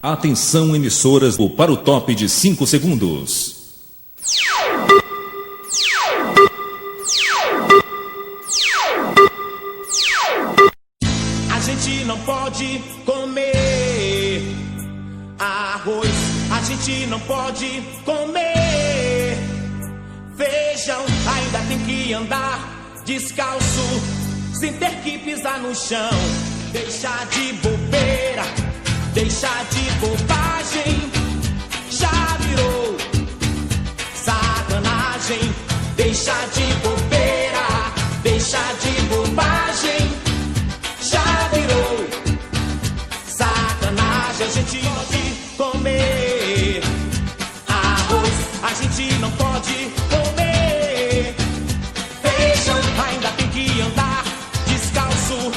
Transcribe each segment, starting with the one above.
Atenção, emissoras, para o top de 5 segundos. A gente não pode comer arroz, a gente não pode comer feijão, ainda tem que andar descalço, sem ter que pisar no chão. Deixa de bobeira, deixa de bobagem, já virou sacanagem. Deixa de bobeira, deixa de bobagem, já virou sacanagem. A gente não pode comer arroz, a gente não pode comer feijão, ainda tem que andar descalço,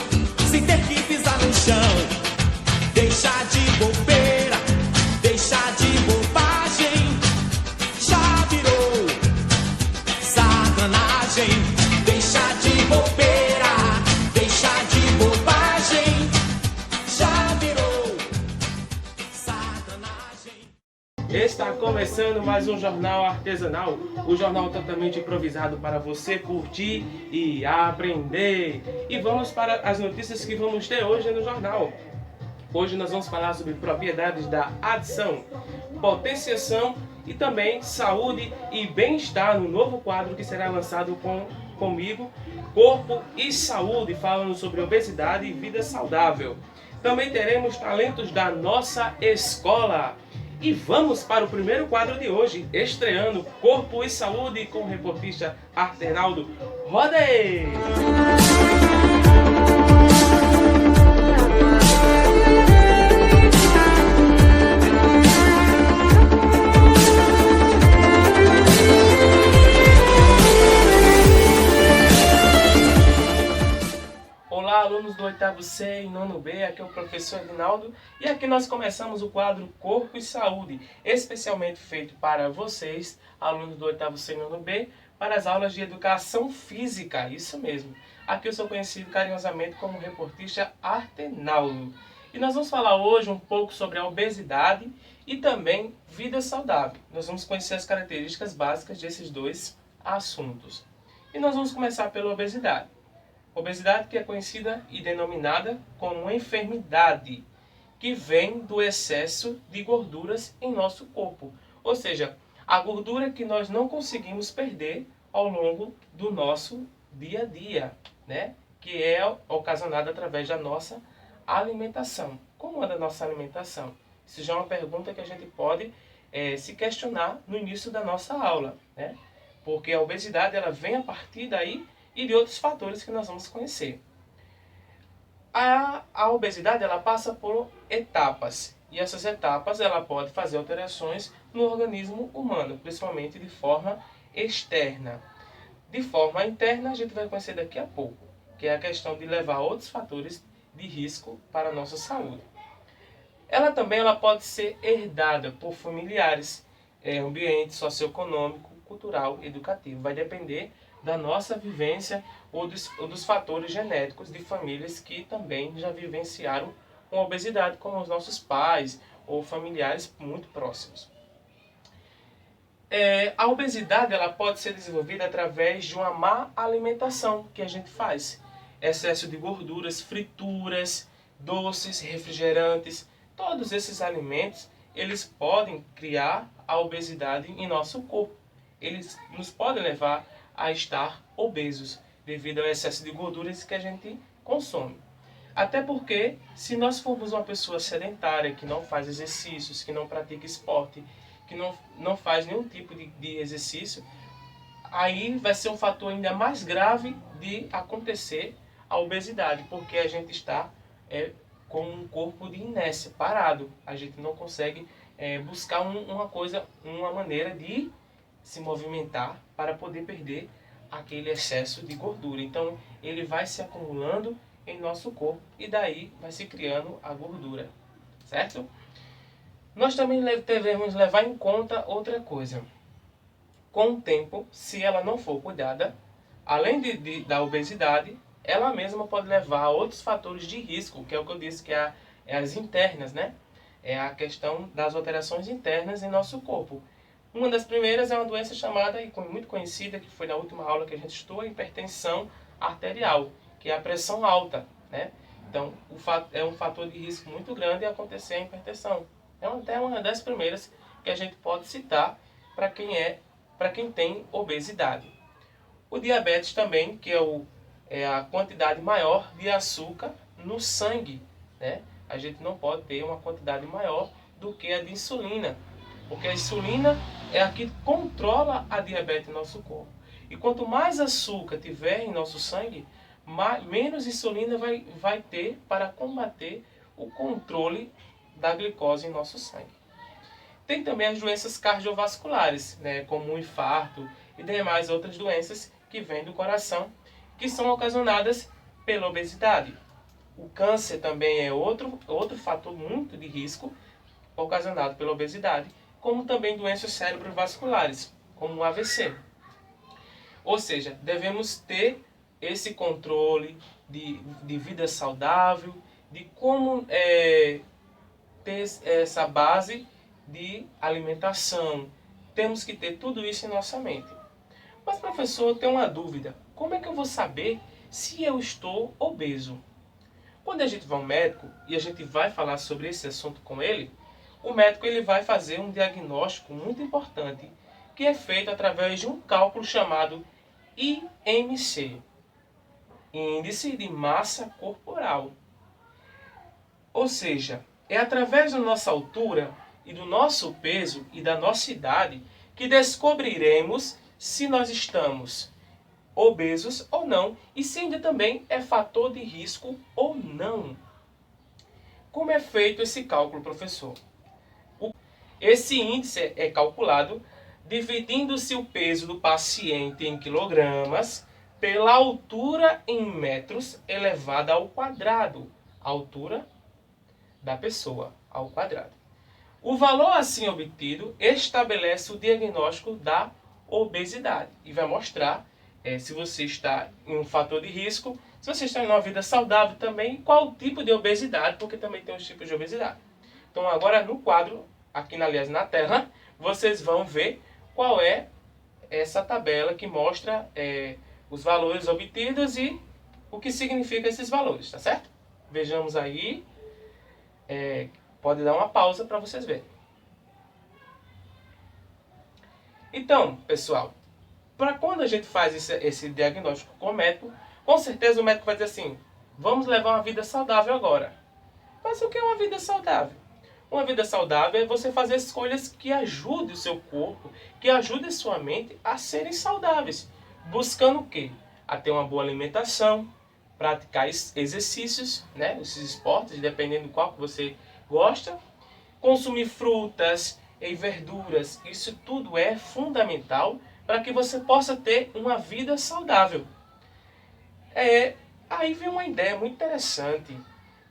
sem ter que pisar no chão. Deixa de bobeira, deixa de bobagem, já virou sacanagem. Deixa de bobeira, deixa de bobagem, já virou sacanagem. Está começando mais um Jornal Artesanal, o jornal totalmente improvisado para você curtir e aprender. E vamos para as notícias que vamos ter hoje no jornal. Hoje nós vamos falar sobre propriedades da adição, potenciação e também saúde e bem-estar no novo quadro que será lançado comigo, Corpo e Saúde, falando sobre obesidade e vida saudável. Também teremos talentos da nossa escola. E vamos para o primeiro quadro de hoje, estreando Corpo e Saúde com o reportista Artenaldo. Roda aí! Olá, alunos do 8º C e 9º B, aqui é o professor Edinaldo e aqui nós começamos o quadro Corpo e Saúde, especialmente feito para vocês, alunos do 8º C e 9º B, para as aulas de Educação Física, isso mesmo. Aqui eu sou conhecido carinhosamente como reportista Artenaldo. E nós vamos falar hoje um pouco sobre a obesidade e também vida saudável. Nós vamos conhecer as características básicas desses dois assuntos. E nós vamos começar pela obesidade. Obesidade que é conhecida e denominada como uma enfermidade que vem do excesso de gorduras em nosso corpo. Ou seja, a gordura que nós não conseguimos perder ao longo do nosso dia a dia, né? Que é ocasionada através da nossa alimentação. Como anda a nossa alimentação? Isso já é uma pergunta que a gente pode se questionar no início da nossa aula, né? Porque a obesidade ela vem a partir daí e de outros fatores que nós vamos conhecer. A obesidade ela passa por etapas, e essas etapas ela pode fazer alterações no organismo humano, principalmente de forma externa. De forma interna a gente vai conhecer daqui a pouco, que é a questão de levar outros fatores de risco para a nossa saúde. Ela também pode ser herdada por familiares, ambiente socioeconômico, cultural, educativo. Vai depender da nossa vivência ou dos fatores genéticos de famílias que também já vivenciaram uma obesidade, como os nossos pais ou familiares muito próximos. A obesidade ela pode ser desenvolvida através de uma má alimentação que a gente faz. Excesso de gorduras, frituras, doces, refrigerantes, todos esses alimentos, eles podem criar a obesidade em nosso corpo. Eles nos podem levar a estar obesos devido ao excesso de gorduras que a gente consome. Até porque, se nós formos uma pessoa sedentária, que não faz exercícios, que não pratica esporte, que não faz nenhum tipo de exercício, aí vai ser um fator ainda mais grave de acontecer a obesidade, porque a gente está com um corpo de inércia, parado. A gente não consegue buscar uma maneira de se movimentar para poder perder aquele excesso de gordura. Então ele vai se acumulando em nosso corpo e daí vai se criando a gordura, certo? Nós também devemos levar em conta outra coisa. Com o tempo, se ela não for cuidada, além da obesidade, ela mesma pode levar a outros fatores de risco, que é o que eu disse que é as internas, né? é a questão das alterações internas em nosso corpo. Uma das primeiras é uma doença chamada, e muito conhecida, que foi na última aula que a gente estudou, a hipertensão arterial, que é a pressão alta, né? Então, é um fator de risco muito grande acontecer a hipertensão. É até uma das primeiras que a gente pode citar para quem tem obesidade. O diabetes também, que é a quantidade maior de açúcar no sangue, né? A gente não pode ter uma quantidade maior do que a de insulina, porque a insulina é a que controla a diabetes no nosso corpo. E quanto mais açúcar tiver em nosso sangue, menos insulina vai ter para combater o controle da glicose em nosso sangue. Tem também as doenças cardiovasculares, né, como o infarto e demais outras doenças que vêm do coração, que são ocasionadas pela obesidade. O câncer também é outro fator muito de risco ocasionado pela obesidade, como também doenças cerebrovasculares, como o AVC. Ou seja, devemos ter esse controle de vida saudável, de como ter essa base de alimentação. Temos que ter tudo isso em nossa mente. Mas, professor, eu tenho uma dúvida. Como é que eu vou saber se eu estou obeso? Quando a gente vai ao médico e a gente vai falar sobre esse assunto com ele, o médico ele vai fazer um diagnóstico muito importante, que é feito através de um cálculo chamado IMC, Índice de Massa Corporal. Ou seja, é através da nossa altura e do nosso peso e da nossa idade que descobriremos se nós estamos obesos ou não, e se ainda também é fator de risco ou não. Como é feito esse cálculo, professor? Esse índice é calculado dividindo-se o peso do paciente em quilogramas pela altura em metros elevada ao quadrado, a altura da pessoa ao quadrado. O valor assim obtido estabelece o diagnóstico da obesidade e vai mostrar se você está em um fator de risco, se você está em uma vida saudável também, qual tipo de obesidade, porque também tem os tipos de obesidade. Então agora no quadro, aqui aliás na tela, vocês vão ver qual é essa tabela que mostra os valores obtidos e o que significa esses valores, tá certo? Vejamos aí, pode dar uma pausa para vocês verem. Então, pessoal, para quando a gente faz esse diagnóstico com o médico, com certeza o médico vai dizer assim, vamos levar uma vida saudável agora. Mas o que é uma vida saudável? Uma vida saudável é você fazer escolhas que ajudem o seu corpo, que ajudem a sua mente a serem saudáveis. Buscando o quê? A ter uma boa alimentação, praticar exercícios, né? Esses esportes, dependendo do qual que você gosta. Consumir frutas e verduras, isso tudo é fundamental para que você possa ter uma vida saudável. Aí vem uma ideia muito interessante.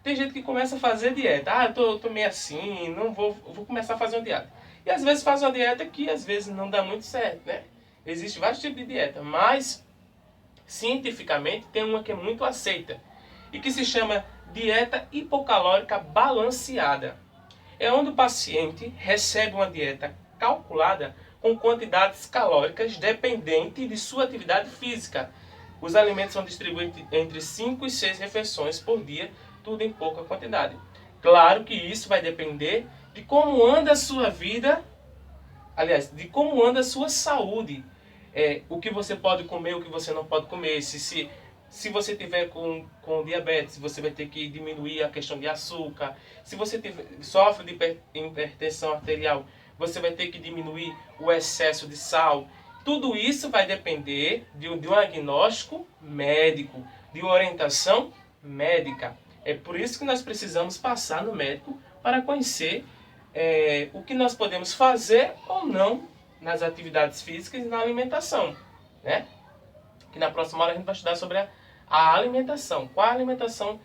Tem gente que começa a fazer dieta. Eu tô meio assim, não vou começar a fazer uma dieta. E às vezes faz uma dieta que às vezes não dá muito certo, né? Existem vários tipos de dieta, mas cientificamente tem uma que é muito aceita e que se chama dieta hipocalórica balanceada. É onde o paciente recebe uma dieta calculada com quantidades calóricas dependente de sua atividade física. Os alimentos são distribuídos entre 5 e 6 refeições por dia, tudo em pouca quantidade. Claro que isso vai depender de como anda a sua vida, aliás, de como anda a sua saúde. O que você pode comer, o que você não pode comer. Se você tiver com diabetes, você vai ter que diminuir a questão de açúcar. Se você sofre de hipertensão arterial, você vai ter que diminuir o excesso de sal. Tudo isso vai depender de um diagnóstico médico, de uma orientação médica. É por isso que nós precisamos passar no médico para conhecer o que nós podemos fazer ou não nas atividades físicas e na alimentação, né? Que na próxima hora a gente vai estudar sobre a alimentação. Qual a alimentação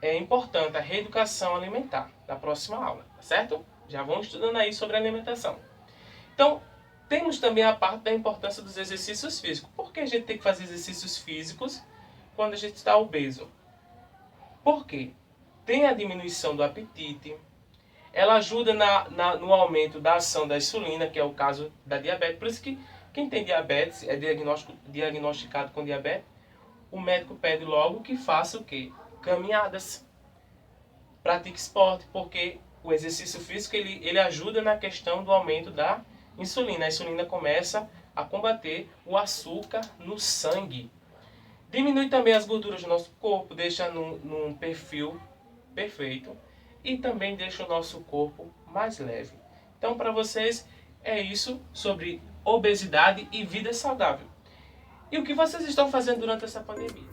é importante, a reeducação alimentar, na próxima aula, tá certo? Já vamos estudando aí sobre a alimentação. Então, temos também a parte da importância dos exercícios físicos. Por que a gente tem que fazer exercícios físicos quando a gente está obeso? Por quê? Tem a diminuição do apetite, ela ajuda no aumento da ação da insulina, que é o caso da diabetes. Por isso que quem tem diabetes, é diagnosticado com diabetes, o médico pede logo que faça o quê? Caminhadas. Pratique esporte, porque o exercício físico ele ajuda na questão do aumento da insulina. A insulina começa a combater o açúcar no sangue. Diminui também as gorduras do nosso corpo, deixa num perfil perfeito e também deixa o nosso corpo mais leve. Então, para vocês, é isso sobre obesidade e vida saudável. E o que vocês estão fazendo durante essa pandemia?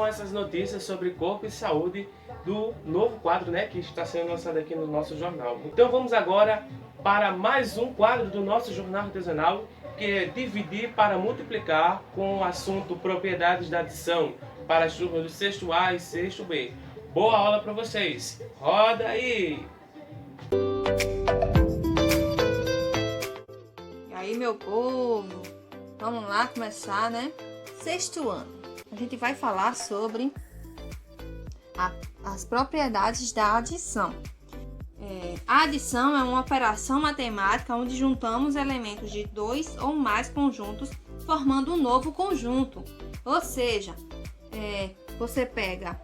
Essas notícias sobre corpo e saúde do novo quadro, né, que está sendo lançado aqui no nosso jornal. Então vamos agora para mais um quadro do nosso jornal artesanal, que é dividir para multiplicar, com o assunto propriedades da adição para as turmas do sexto A e sexto B. Boa aula para vocês! Roda aí! E aí, meu povo, vamos lá começar, né? Sexto ano. A gente vai falar sobre as propriedades da adição. A adição é uma operação matemática onde juntamos elementos de dois ou mais conjuntos formando um novo conjunto. Ou seja, você pega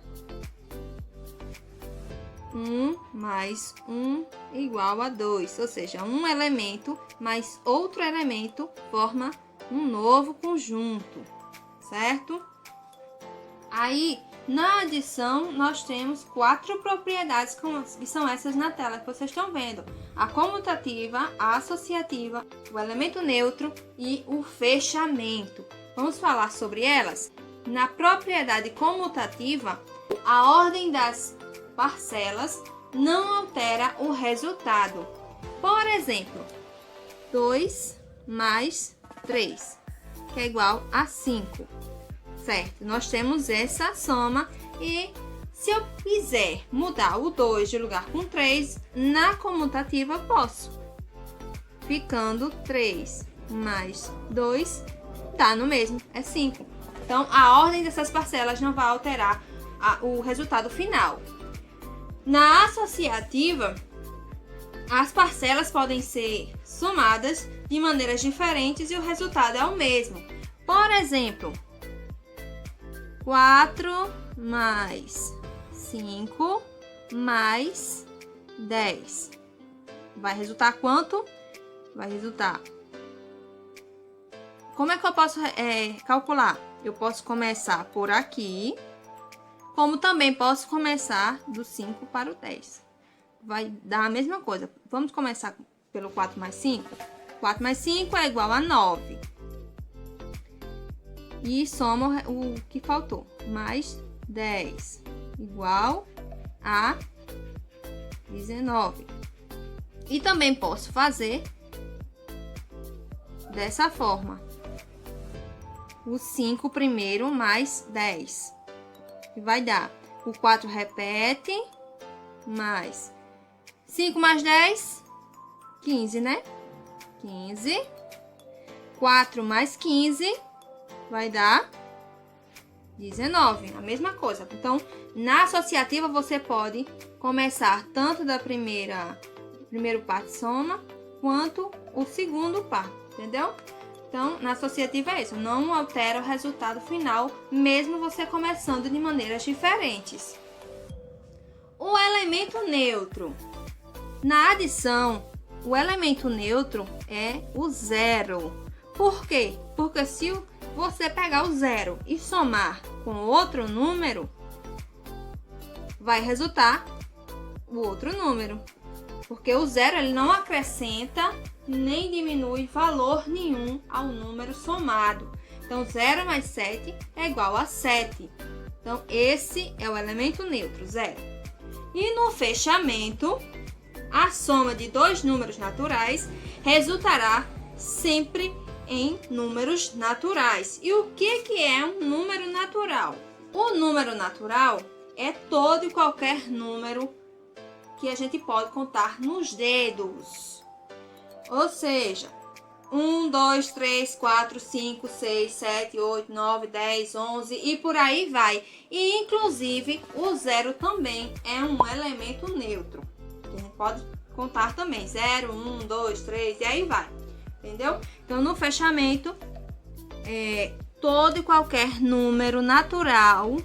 1 mais 1 igual a 2. Ou seja, um elemento mais outro elemento forma um novo conjunto, certo? Aí, na adição, nós temos 4 propriedades que são essas na tela que vocês estão vendo. A comutativa, a associativa, o elemento neutro e o fechamento. Vamos falar sobre elas? Na propriedade comutativa, a ordem das parcelas não altera o resultado. Por exemplo, 2 mais 3, que é igual a 5. Certo? Nós temos essa soma e se eu quiser mudar o 2 de lugar com 3, na comutativa posso. Ficando 3 mais 2 dá no mesmo, é 5. Então, a ordem dessas parcelas não vai alterar o resultado final. Na associativa, as parcelas podem ser somadas de maneiras diferentes e o resultado é o mesmo. Por exemplo, 4 mais 5 mais 10. Vai resultar quanto? Vai resultar... Como é que eu posso calcular? Eu posso começar por aqui, como também posso começar do 5 para o 10. Vai dar a mesma coisa. Vamos começar pelo 4 mais 5? 4 mais 5 é igual a 9. E soma o que faltou. Mais 10 igual a 19. E também posso fazer dessa forma. O 5 primeiro mais 10. E vai dar. O 4 repete. Mais 5 mais 10. 15, né? 15. 4 mais 15. Vai dar 19, a mesma coisa. Então, na associativa você pode começar tanto da primeiro par de soma, quanto o segundo par, entendeu? Então, na associativa é isso, não altera o resultado final, mesmo você começando de maneiras diferentes. O elemento neutro. Na adição, o elemento neutro é o zero. Por quê? Porque se você pegar o zero e somar com outro número, vai resultar o outro número. Porque o zero ele não acrescenta nem diminui valor nenhum ao número somado. Então, 0 mais 7 é igual a 7. Então, esse é o elemento neutro, 0. E no fechamento, a soma de dois números naturais resultará sempre em números naturais. E o que é um número natural? O número natural é todo e qualquer número que a gente pode contar nos dedos. Ou seja, 1, 2, 3, 4, 5, 6, 7, 8, 9, 10, 11 e por aí vai. E inclusive o zero também é um elemento neutro. A gente pode contar também 0, 1, 2, 3 e aí vai. Entendeu? Então no fechamento, todo e qualquer número natural,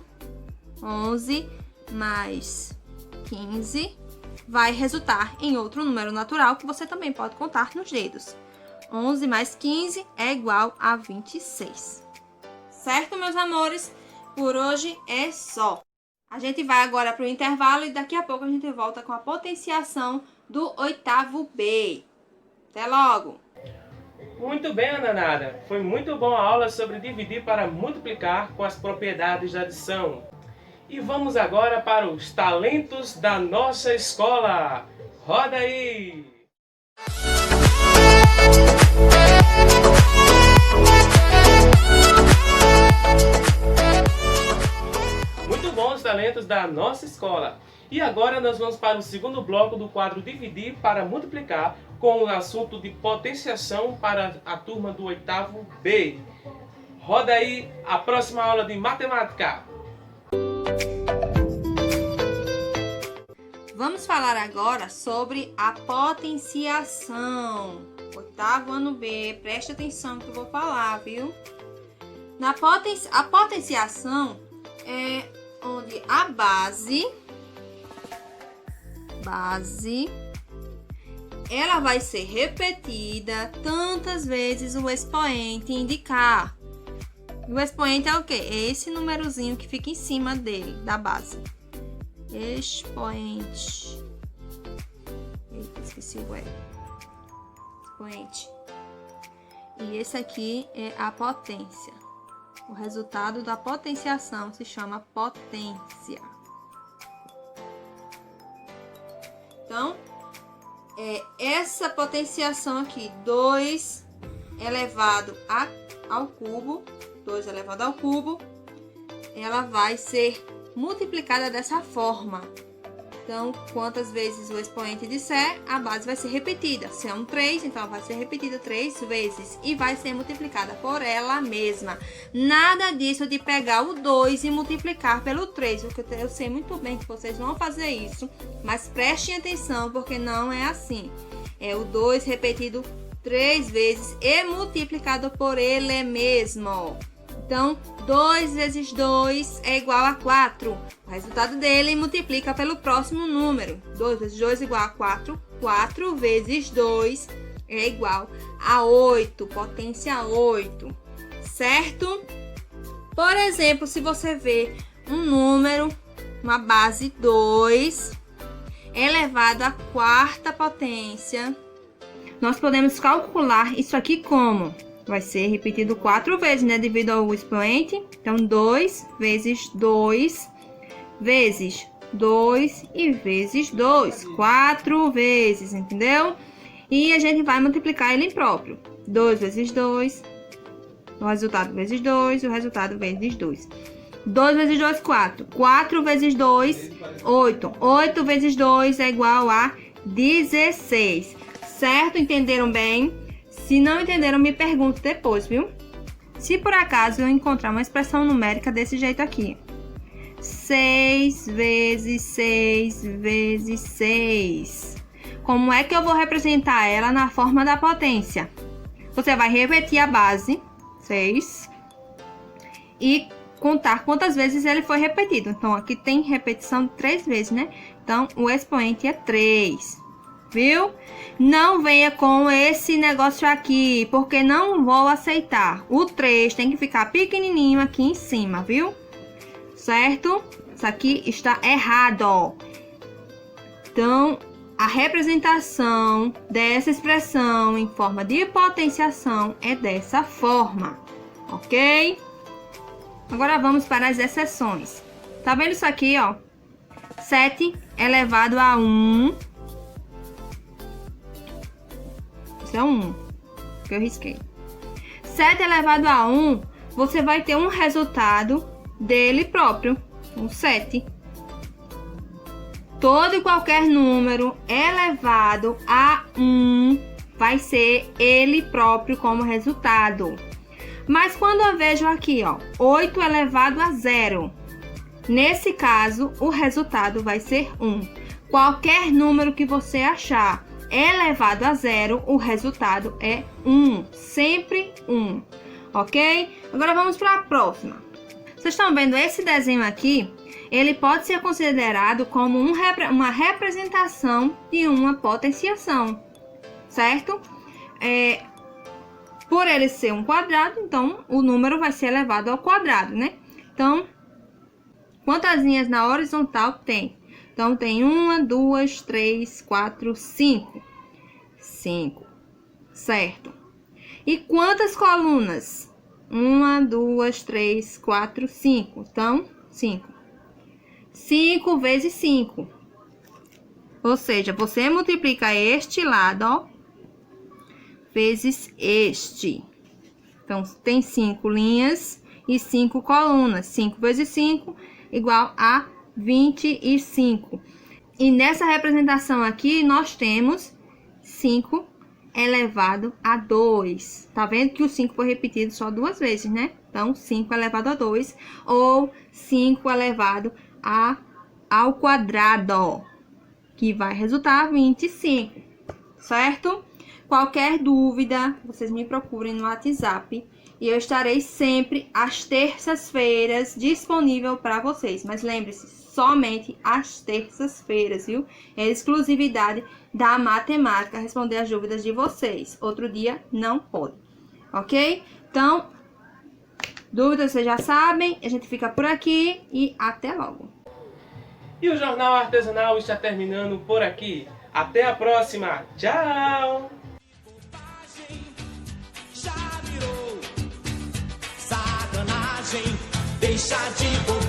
11 mais 15, vai resultar em outro número natural que você também pode contar nos dedos. 11 mais 15 é igual a 26. Certo, meus amores? Por hoje é só. A gente vai agora para o intervalo e daqui a pouco a gente volta com a potenciação do oitavo B. Até logo! Muito bem, Ananara. Foi muito boa a aula sobre dividir para multiplicar com as propriedades da adição. E vamos agora para os talentos da nossa escola. Roda aí! Muito bons talentos da nossa escola. E agora nós vamos para o segundo bloco do quadro Dividir para Multiplicar com o assunto de potenciação para a turma do oitavo B. Roda aí a próxima aula de matemática. Vamos falar agora sobre a potenciação. Oitavo ano B, preste atenção no que eu vou falar, viu? A potenciação é onde a base, ela vai ser repetida tantas vezes o expoente indicar. O expoente é o quê? É esse númerozinho que fica em cima dele, da base. Expoente. Eita, esqueci o E. Expoente. E esse aqui é a potência. O resultado da potenciação se chama potência. Então, essa potenciação aqui, 2 elevado ao cubo, 2 elevado ao cubo, ela vai ser multiplicada dessa forma. Então, quantas vezes o expoente disser, a base vai ser repetida. Se é um 3, então ela vai ser repetida 3 vezes e vai ser multiplicada por ela mesma. Nada disso de pegar o 2 e multiplicar pelo 3, porque eu sei muito bem que vocês vão fazer isso, mas prestem atenção porque não é assim. É o 2 repetido 3 vezes e multiplicado por ele mesmo. Então, 2 vezes 2 é igual a 4. O resultado dele multiplica pelo próximo número. 2 vezes 2 é igual a 4. 4 vezes 2 é igual a 8. Potência 8. Certo? Por exemplo, se você vê um número, uma base 2, elevado à quarta potência, nós podemos calcular isso aqui como? Vai ser repetido 4 vezes, né? Devido ao expoente. Então, 2 vezes 2 vezes 2 e vezes 2. 4 vezes, entendeu? E a gente vai multiplicar ele próprio. 2 vezes 2. O resultado vezes 2. O resultado vezes 2. 2 vezes 2, 4. 4 vezes 2, 8. 8 vezes 2 é igual a 16. Certo? Entenderam bem? Se não entenderam, me pergunte depois, viu? Se por acaso eu encontrar uma expressão numérica desse jeito aqui. 6 vezes 6 vezes 6. Como é que eu vou representar ela na forma da potência? Você vai repetir a base, 6, e contar quantas vezes ele foi repetido. Então, aqui tem repetição 3 vezes, né? Então, o expoente é 3. Viu? Não venha com esse negócio aqui, porque não vou aceitar. O 3 tem que ficar pequenininho aqui em cima, viu? Certo? Isso aqui está errado. Então, a representação dessa expressão em forma de potenciação é dessa forma, ok? Agora vamos para as exceções. Tá vendo isso aqui, ó? 7 elevado a 1. Isso é 1, que eu risquei. 7 elevado a 1, você vai ter um resultado dele próprio, um 7. Todo e qualquer número elevado a 1 vai ser ele próprio como resultado. Mas quando eu vejo aqui, ó, 8 elevado a 0, nesse caso, o resultado vai ser 1. Qualquer número que você achar elevado a 0, o resultado é 1. Sempre 1. Ok? Agora vamos para a próxima. Vocês estão vendo esse desenho aqui? Ele pode ser considerado como uma representação de uma potenciação, certo? Por ele ser um quadrado, então o número vai ser elevado ao quadrado, né? Então, quantas linhas na horizontal tem? Então, tem 1, 2, 3, 4, 5. 5, certo? E quantas colunas? 1, 2, 3, 4, 5. Então, 5. 5 vezes 5. Ou seja, você multiplica este lado, ó, vezes este. Então, tem 5 linhas e 5 colunas. 5 vezes 5 igual a 25. E nessa representação aqui, nós temos 5 elevado a 2. Tá vendo que o 5 foi repetido só 2 vezes, né? Então, 5 elevado a 2 ou 5 elevado ao quadrado, que vai resultar 25, certo? Qualquer dúvida, vocês me procurem no WhatsApp e eu estarei sempre às terças-feiras disponível para vocês. Mas lembre-se, somente às terças-feiras, viu? É exclusividade da matemática responder as dúvidas de vocês. Outro dia não pode, ok? Então, dúvidas vocês já sabem, a gente fica por aqui e até logo. E o Jornal Artesanal está terminando por aqui. Até a próxima. Tchau! Já virou sacanagem, deixa de bobeira.